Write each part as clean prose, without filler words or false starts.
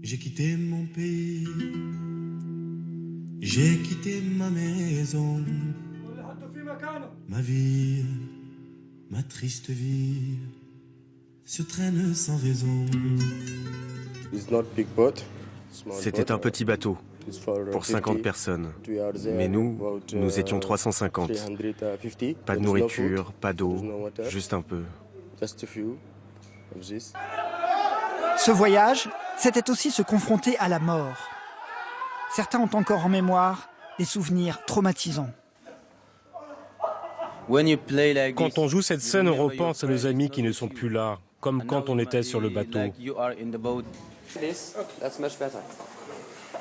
J'ai quitté mon pays, j'ai quitté ma maison, ma vie, ma triste vie se traîne sans raison. C'était un petit bateau pour 50 personnes, mais nous étions 350. Pas de nourriture, pas d'eau, juste un peu. Ce voyage, c'était aussi se confronter à la mort. Certains ont encore en mémoire des souvenirs traumatisants. Quand on joue cette scène, on repense à nos amis qui ne sont plus là, comme quand on était sur le bateau.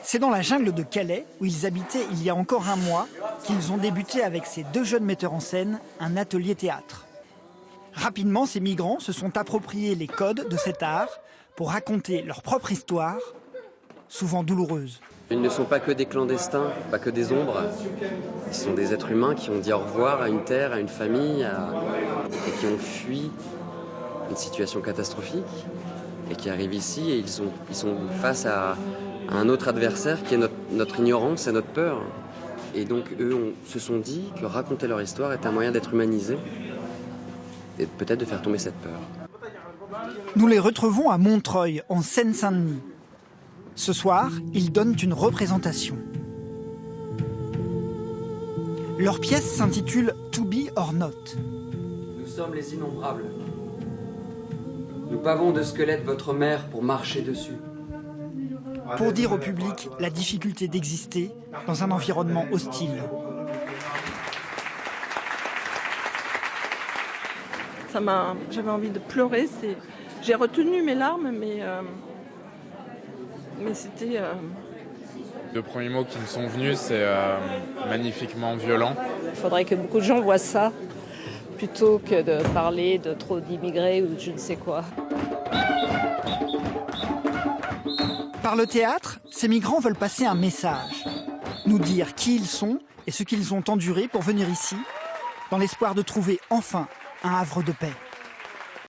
C'est dans la jungle de Calais, où ils habitaient il y a encore un mois, qu'ils ont débuté avec ces deux jeunes metteurs en scène un atelier théâtre. Rapidement, ces migrants se sont appropriés les codes de cet art pour raconter leur propre histoire, souvent douloureuse. Ils ne sont pas que des clandestins, pas que des ombres. Ils sont des êtres humains qui ont dit au revoir à une terre, à une famille, et qui ont fui une situation catastrophique, et qui arrivent ici et ils sont face à un autre adversaire qui est notre ignorance et notre peur. Et donc eux se sont dit que raconter leur histoire est un moyen d'être humanisé et peut-être de faire tomber cette peur. Nous les retrouvons à Montreuil, en Seine-Saint-Denis. Ce soir, ils donnent une représentation. Leur pièce s'intitule « To be or not ». Nous sommes les innombrables. Nous pavons de squelettes votre mère pour marcher dessus. Pour dire au public la difficulté d'exister dans un environnement hostile. J'avais envie de pleurer. J'ai retenu mes larmes, mais c'était... Les premiers mots qui me sont venus, c'est magnifiquement violent. Il faudrait que beaucoup de gens voient ça, plutôt que de parler de trop d'immigrés ou de je ne sais quoi. Par le théâtre, ces migrants veulent passer un message. Nous dire qui ils sont et ce qu'ils ont enduré pour venir ici, dans l'espoir de trouver enfin un havre de paix.